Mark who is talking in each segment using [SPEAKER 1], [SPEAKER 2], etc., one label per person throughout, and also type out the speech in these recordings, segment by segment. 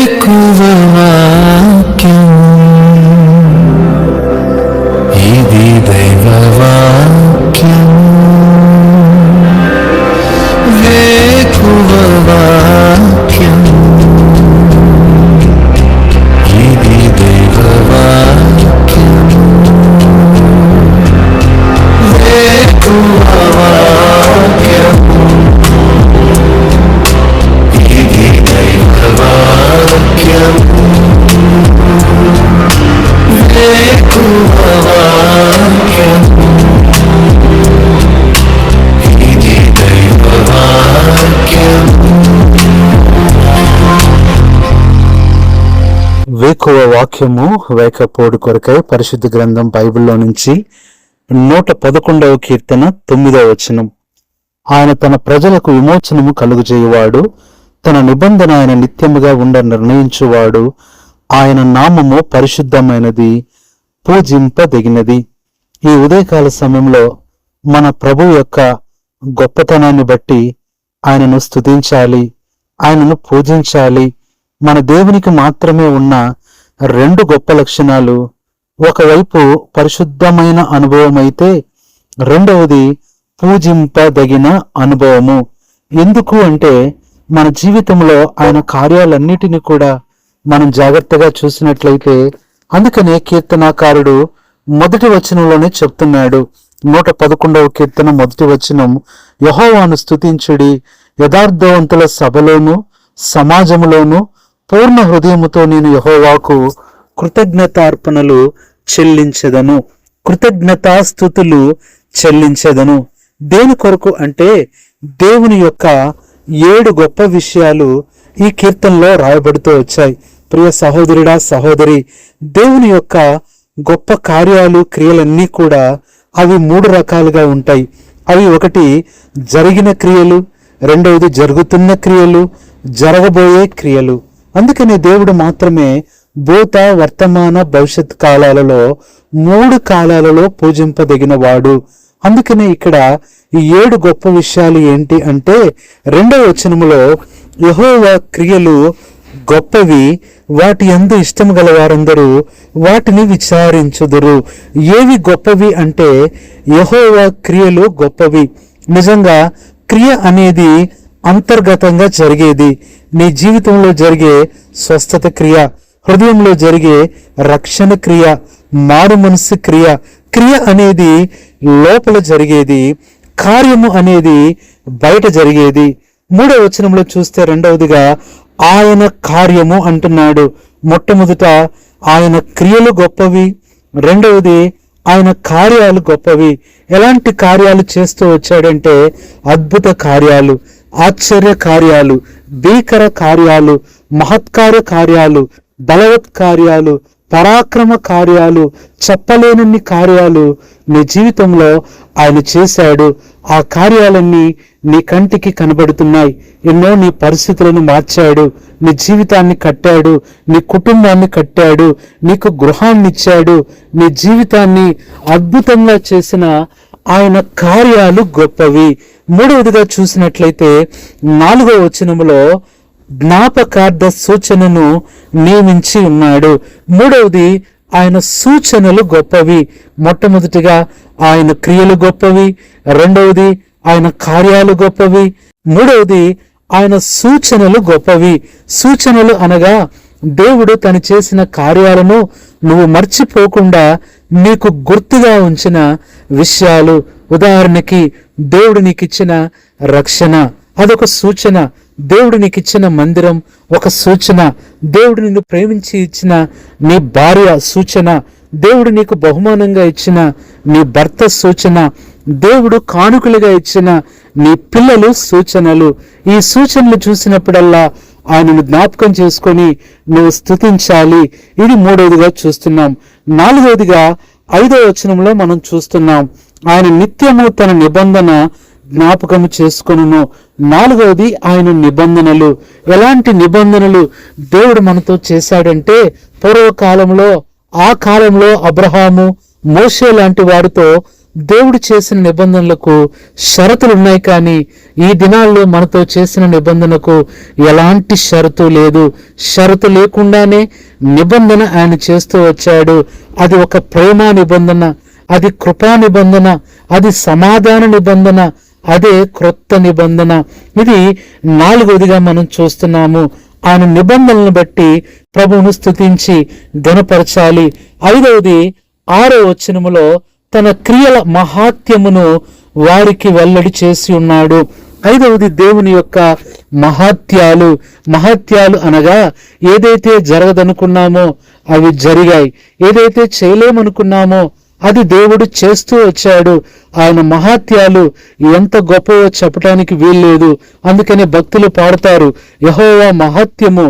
[SPEAKER 1] ఇది దైవవాక్యం వేకువవాక్యం ఇది దైవవాక్యం వేకువవాక్యం ఇది దైవవాక్యం వేకువవాక్యం ఇది దైవవాక్యం.
[SPEAKER 2] వేకువ వాక్యము వేకపోడు కొరకై పరిశుద్ధ గ్రంథం బైబిల్లో నుంచి 111వ కీర్తన 9వ వచనం. ఆయన తన ప్రజలకు విమోచనము కలుగజేయువాడు, తన నిబంధన ఆయన నిత్యముగా ఉండ నిర్ణయించువాడు. ఆయన నామము పరిశుద్ధమైనది, పూజింపదగినది. ఈ ఉదయకాల సమయంలో మన ప్రభు యొక్క గొప్పతనాన్ని బట్టి ఆయనను స్తుతించాలి, ఆయనను పూజించాలి. మన దేవునికి మాత్రమే ఉన్న 2 గొప్ప లక్షణాలు. ఒకవైపు పరిశుద్ధమైన అనుభవం అయితే, రెండవది పూజింపదగిన అనుభవము. ఎందుకు అంటే మన జీవితంలో ఆయన కార్యాలన్నిటినీ కూడా మనం జాగ్రత్తగా చూసినట్లయితే, అందుకనే కీర్తనాకారుడు మొదటి వచనంలోనే చెప్తున్నాడు. 111వ కీర్తన మొదటి వచనం, యెహోవాను స్తుతించుడి, యథార్థవంతుల సభలోను సమాజములోను పూర్ణ హృదయముతో నేను యెహోవాకు కృతజ్ఞతార్పణలు చెల్లించెదను, కృతజ్ఞతాస్తుతులు చెల్లించెదను. దేని కొరకు అంటే దేవుని యొక్క 7 గొప్ప విషయాలు ఈ కీర్తనలో రాయబడుతూ వచ్చాయి. ప్రియ సహోదరుడా, సహోదరి, దేవుని యొక్క గొప్ప కార్యాలు, క్రియలన్నీ కూడా అవి 3 రకాలుగా ఉంటాయి. అవి ఒకటి జరిగిన క్రియలు, రెండవది జరుగుతున్న క్రియలు, జరగబోయే క్రియలు. అందుకనే దేవుడు మాత్రమే భూత వర్తమాన భవిష్యత్ కాలాలలో 3 కాలాలలో పూజింపదగిన వాడు. అందుకనే ఇక్కడ ఈ 7 గొప్ప విషయాలు ఏంటి అంటే, 2వ వచనములో యెహోవా క్రియలు గొప్పవి, వాటి యందు ఇష్టము గల వారందరూ వాటిని విచారించుదురు. ఏవి గొప్పవి అంటే యెహోవా క్రియలు గొప్పవి. నిజంగా క్రియ అనేది అంతర్గతంగా జరిగేది. నీ జీవితంలో జరిగే స్వస్థత క్రియ, హృదయంలో జరిగే రక్షణ క్రియ, మారు మనసు క్రియ. క్రియ అనేది లోపల జరిగేది, కార్యము అనేది బయట జరిగేది. 3వ వచనంలో చూస్తే రెండవదిగా ఆయన కార్యము అంటున్నాడు. మొట్టమొదట ఆయన క్రియలు గొప్పవి, రెండవది ఆయన కార్యాలు గొప్పవి. ఎలాంటి కార్యాలు చేస్తూ వచ్చాడంటే అద్భుత కార్యాలు, ఆశ్చర్య కార్యాలు, భీకర కార్యాలు, మహత్కార్య కార్యాలు, బలవత్ కార్యాలు, పరాక్రమ కార్యాలు, చెప్పలేనన్ని కార్యాలు నీ జీవితంలో ఆయన చేశాడు. ఆ కార్యాలన్నీ నీ కంటికి కనబడుతున్నాయి. ఎన్నో నీ పరిస్థితులను మార్చాడు, నీ జీవితాన్ని కట్టాడు, నీ కుటుంబాన్ని కట్టాడు, నీకు గృహాన్ని ఇచ్చాడు. నీ జీవితాన్ని అద్భుతంగా చేసిన ఆయన కార్యాలు గొప్పవి. 3వదిగా చూసినట్లయితే 4వ వచనములో జ్ఞాపకార్థ సూచనను నియమించి ఉన్నాడు. 3వది ఆయన సూచనలు గొప్పవి. మొట్టమొదటిగా ఆయన క్రియలు గొప్పవి, రెండవది ఆయన కార్యాలు గొప్పవి, 3వది ఆయన సూచనలు గొప్పవి. సూచనలు అనగా దేవుడు తను చేసిన కార్యాలను నువ్వు మర్చిపోకుండా నీకు గుర్తుగా ఉంచిన విషయాలు. ఉదాహరణకి దేవుడు నీకు ఇచ్చిన రక్షణ, అదొక సూచన. దేవుడు నీకు ఇచ్చిన మందిరం ఒక సూచన. దేవుడు నిన్ను ప్రేమించి ఇచ్చిన నీ భార్య సూచన. దేవుడు నీకు బహుమానంగా ఇచ్చిన నీ భర్త సూచన. దేవుడు కానుకలుగా ఇచ్చిన నీ పిల్లలు సూచనలు. ఈ సూచనలు చూసినప్పుడల్లా ఆయనను జ్ఞాపకం చేసుకొని నువ్వు స్తుతించాలి. ఇది 3వదిగా చూస్తున్నాం. 4వదిగా 5వ వచనంలో మనం చూస్తున్నాం, ఆయన నిత్యము తన నిబంధన జ్ఞాపకము చేసుకొనును. 4వది ఆయన నిబంధనలు. ఎలాంటి నిబంధనలు దేవుడు మనతో చేశాడంటే, పూర్వకాలంలో ఆ కాలంలో అబ్రహాము, మోషే లాంటి వారితో దేవుడు చేసిన నిబంధనలకు షరతులు ఉన్నాయి, కానీ ఈ దినాల్లో మనతో చేసిన నిబంధనకు ఎలాంటి షరతు లేదు. షరతు లేకుండానే నిబంధన ఆయన చేస్తూ వచ్చాడు. అది ఒక ప్రేమ నిబంధన, అది కృపా నిబంధన, అది సమాధాన నిబంధన, అదే క్రొత్త నిబంధన. ఇది 4వదిగా మనం చూస్తున్నాము. ఆయన నిబంధనలను బట్టి ప్రభువును స్తుతించి ఘనపరచాలి. 5వది 6వ వచనములో తన క్రియల మహాత్యమును వారికి వెల్లడి చేసి ఉన్నాడు. 5వది దేవుని యొక్క మహత్యాలు అనగా ఏదైతే జరగదనుకున్నామో అవి జరిగాయి, ఏదైతే చేయలేమనుకున్నామో అది దేవుడు చేస్తూ వచ్చాడు. ఆయన మహాత్యాలు ఎంత గొప్పవో చెప్పడానికి వీల్లేదు. అందుకని భక్తులు పాడతారు, యెహోవా మహాత్యము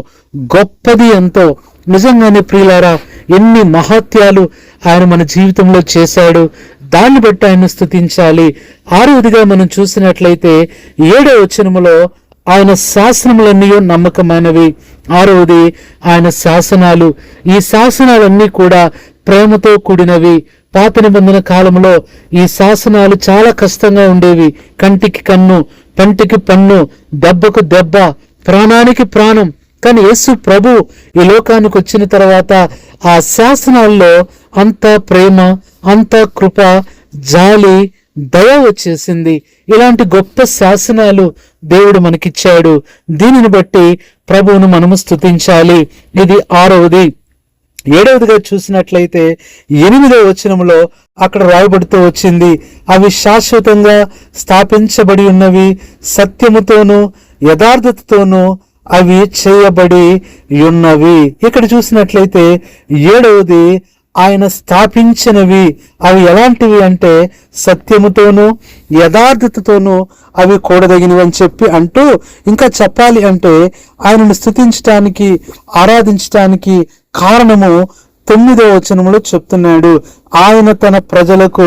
[SPEAKER 2] గొప్పది ఎంతో. నిజంగానే ప్రియులారా, ఎన్ని మహాత్యాలు ఆయన మన జీవితంలో చేశాడు. దాన్ని బట్టి ఆయన స్తుతించాలి. 6వదిగా మనం చూసినట్లయితే 7వ వచనములో ఆయన శాసనములన్నీ నమ్మకమైనవి. 6వది ఆయన శాసనాలు. ఈ శాసనాలన్నీ కూడా ప్రేమతో కూడినవి. పాత నిబంధన కాలంలో ఈ శాసనాలు చాలా కష్టంగా ఉండేవి. కంటికి కన్ను, పంటికి పన్ను, దెబ్బకు దెబ్బ, ప్రాణానికి ప్రాణం. కానీ యేసు ప్రభు ఈ లోకానికి వచ్చిన తర్వాత ఆ శాసనాల్లో అంత ప్రేమ, అంత కృప, జాలి, దయ వచ్చేసింది. ఇలాంటి గొప్ప శాసనాలు దేవుడు మనకిచ్చాడు. దీనిని బట్టి ప్రభువును మనము స్తుతించాలి. ఇది 6వది. 7వదిగా చూసినట్లయితే 8వ వచనములో అక్కడ రాయబడుతూ వచ్చింది, అవి శాశ్వతంగా స్థాపించబడి ఉన్నవి, సత్యముతోనూ యథార్థతతోనూ అవి చేయబడి ఉన్నవి. ఇక్కడ చూసినట్లయితే 7వది ఆయన స్థాపించినవి. అవి ఎలాంటివి అంటే సత్యముతోనూ యథార్థతతోనూ అవి కూడదగినవి అని చెప్పి అంటూ, ఇంకా చెప్పాలి అంటే ఆయనను స్తుతించటానికి, ఆరాధించటానికి కారణము 9వ వచనములో చెప్తున్నాడు, ఆయన తన ప్రజలకు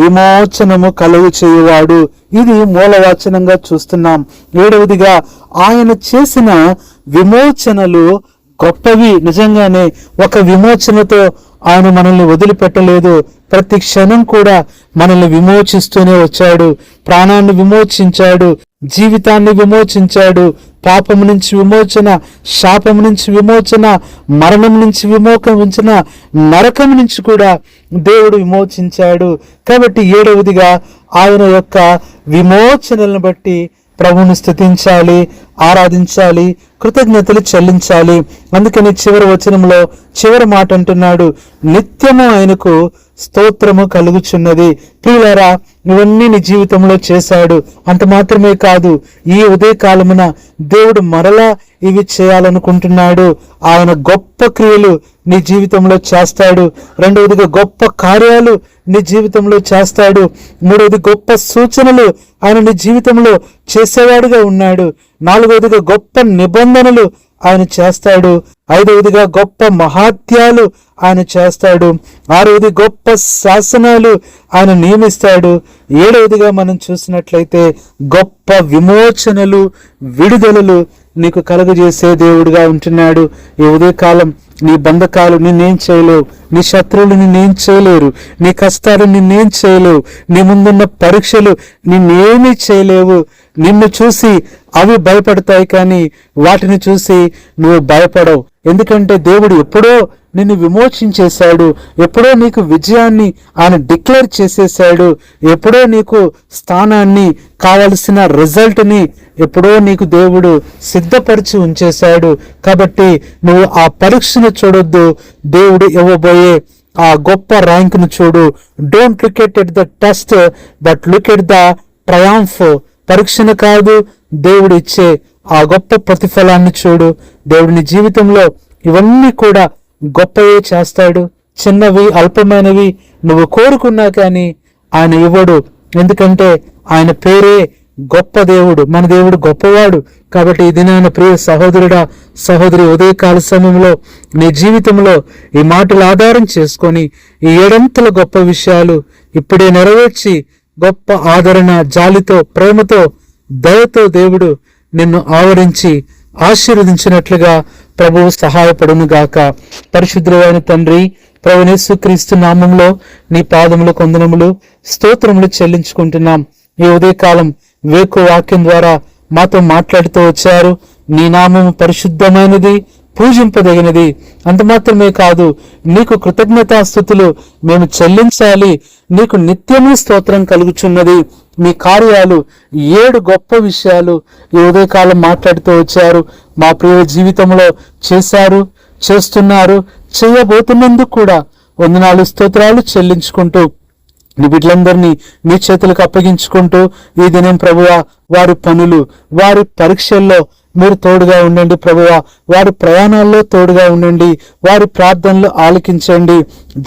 [SPEAKER 2] విమోచనము కలుగు చేయువాడు. ఇది మూలవచనంగా చూస్తున్నాం. 7వదిగా ఆయన చేసిన విమోచనలు గొప్పవి. నిజంగానే ఒక విమోచనతో ఆయన మనల్ని వదిలిపెట్టలేదు. ప్రతి క్షణం కూడా మనల్ని విమోచిస్తూనే వచ్చాడు. ప్రాణాన్ని విమోచించాడు, జీవితాన్ని విమోచించాడు, పాపము నుంచి విమోచన, శాపము నుంచి విమోచన, మరణం నుంచి విమోచన, నరకం నుంచి కూడా దేవుడు విమోచించాడు. కాబట్టి 7వదిగా ఆయన యొక్క విమోచనలను బట్టి ప్రభువుని స్తుతించాలి, ఆరాధించాలి, కృతజ్ఞతలు చెల్లించాలి. అందుకని చివరి వచనంలో చివరి మాట అంటున్నాడు, నిత్యము ఆయనకు స్తోత్రము కలుగుచున్నది. ప్రియులారా, ఇవన్నీ నీ జీవితంలో చేశాడు. అంత మాత్రమే కాదు, ఈ ఉదయకాలమున దేవుడు మరలా ఇవి చేయాలనుకుంటున్నాడు. ఆయన గొప్ప క్రియలు నీ జీవితంలో చేస్తాడు. 2వదిగా గొప్ప కార్యాలు నీ జీవితంలో చేస్తాడు. 3వది గొప్ప సూచనలు ఆయన నీ జీవితంలో చేసేవాడుగా ఉన్నాడు. 4వదిగా గొప్ప నిబంధనలు ఆయన చేస్తాడు. 5వదిగా గొప్ప మహాత్యాలు ఆయన చేస్తాడు. 6వది గొప్ప శాసనాలు ఆయన నియమిస్తాడు. 7వదిగా మనం చూసినట్లయితే గొప్ప విమోచనలు, విడుదలలు నీకు కలుగజేసే దేవుడిగా ఉంటున్నాడు. ఈ ఉదయకాలం నీ బంధకాలు నిన్నేం చేయలేవు, నీ శత్రువులు నిన్నేం చేయలేరు, నీ కష్టాలు నిన్నేం చేయలేవు, నీ ముందున్న పరీక్షలు నిన్నేమీ చేయలేవు. నిన్ను చూసి అవి భయపడతాయి, కానీ వాటిని చూసి నువ్వు భయపడవు. ఎందుకంటే దేవుడు ఎప్పుడో నిన్ను విమోచించేశాడు, ఎప్పుడో నీకు విజయాన్ని ఆయన డిక్లేర్ చేసేశాడు, ఎప్పుడో నీకు స్థానాన్ని, కావలసిన రిజల్ట్ని ఎప్పుడో నీకు దేవుడు సిద్ధపరిచి ఉంచేశాడు. కాబట్టి నువ్వు ఆ పరీక్షను చూడొద్దు, దేవుడు ఇవ్వబోయే ఆ గొప్ప ర్యాంక్ను చూడు. Don't look at the test, but look at the triumph. పరీక్షను కాదు, దేవుడు ఇచ్చే ఆ గొప్ప ప్రతిఫలాన్ని చూడు. దేవుడి జీవితంలో ఇవన్నీ కూడా గొప్పవే చేస్తాడు. చిన్నవి, అల్పమైనవి నువ్వు కోరుకున్నా కానీ ఆయన ఇవ్వడు. ఎందుకంటే ఆయన పేరే గొప్ప దేవుడు, మన దేవుడు గొప్పవాడు. కాబట్టి ఈ దినాన ప్రియ సహోదరుడా, సహోదరి, ఉదయకాల సమయంలో నీ జీవితంలో ఈ మాటలు ఆధారం చేసుకొని ఈ 7 గొప్ప విషయాలు ఇప్పుడే నెరవేర్చి గొప్ప ఆదరణ, జాలితో, ప్రేమతో, దయతో దేవుడు నిన్ను ఆవరించి ఆశీర్వదించినట్లుగా ప్రభువు సహాయపడును గాక. పరిశుద్ధులైన తండ్రి, ప్రభువైన యేసుక్రీస్తు నామములో నీ పాదములు కొందనములు స్తోత్రములు చెల్లించుకుంటున్నాం. ఈ ఉదయకాలం వేకు వాక్యం ద్వారా మాతో మాట్లాడుతూ వచ్చారు. నీ నామము పరిశుద్ధమైనది, పూజింపదగినది. అంత మాత్రమే కాదు, నీకు కృతజ్ఞతాస్తుతులు మేము చెల్లించాలి. నీకు నిత్యము స్తోత్రం కలుగుచున్నది. మీ కార్యాలు 7 గొప్ప విషయాలు ఈ ఉదయకాలం మాట్లాడుతూ వచ్చారు. మా ప్రియ జీవితంలో చేశారు, చేస్తున్నారు, చేయబోతున్నందుకు కూడా వందనాలు స్తోత్రాలు చెల్లించుకుంటూ నీ బిడ్డలందరినీ మీ చేతులకు అప్పగించుకుంటూ ఈ దినం ప్రభువా వారి పనులు, వారి పరీక్షల్లో మీరు తోడుగా ఉండండి ప్రభువా. వారి ప్రయాణాల్లో తోడుగా ఉండండి. వారి ప్రార్థనలు ఆలకించండి.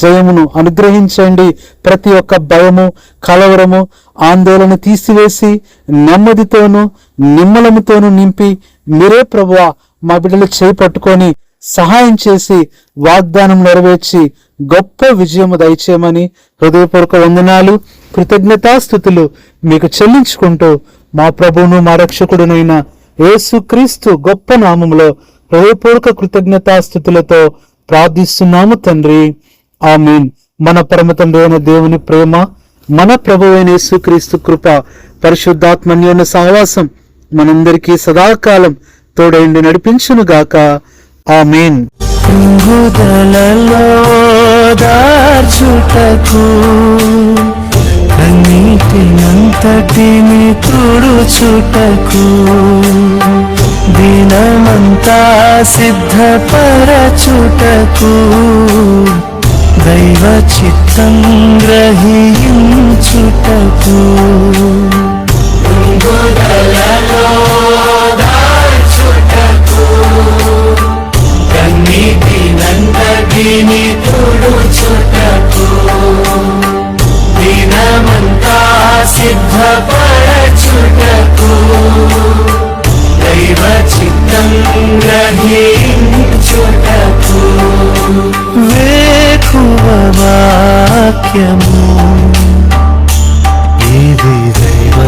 [SPEAKER 2] జయమును అనుగ్రహించండి. ప్రతి ఒక్క భయము, కలవరము, ఆందోళన తీసివేసి నెమ్మదితోనూ నిమ్మలముతోనూ నింపి మీరే ప్రభువా మా బిడ్డలు చేయి పట్టుకొని సహాయం చేసి వాగ్దానం నెరవేర్చి గొప్ప విజయము దయచేయమని హృదయపూర్వక వందనాలు, కృతజ్ఞతాస్తుతులు మీకు చెల్లించుకుంటూ మా ప్రభువును మా రక్షకుడునైన యేసుక్రీస్తు గొప్ప నామములో హృదయపూర్వక కృతజ్ఞతాస్తుతులతో ప్రార్థిస్తున్నాము తండ్రి, ఆమేన్. మన పరమ తండ్రి అయిన దేవుని ప్రేమ, మన ప్రభువైన యేసుక్రీస్తు కృప, పరిశుద్ధాత్మన్యోన్య సహవాసం మనందరికీ సదాకాలం తోడైండి నడిపించునుగాక. ఆమేన్.
[SPEAKER 1] దార్చుటకు కన్నీటినంతటిని తుడుచుటకు దినమంతా సిద్ధపరచుటకు దైవ చిత్తం గ్రహించుటకు కన్నీటినంతటిని తుడుచుటకు దినమంతా సిద్ధపరచుటకు దైవ చిత్తం గ్రహించుటకు వేకువ వాక్యము ఇది దైవ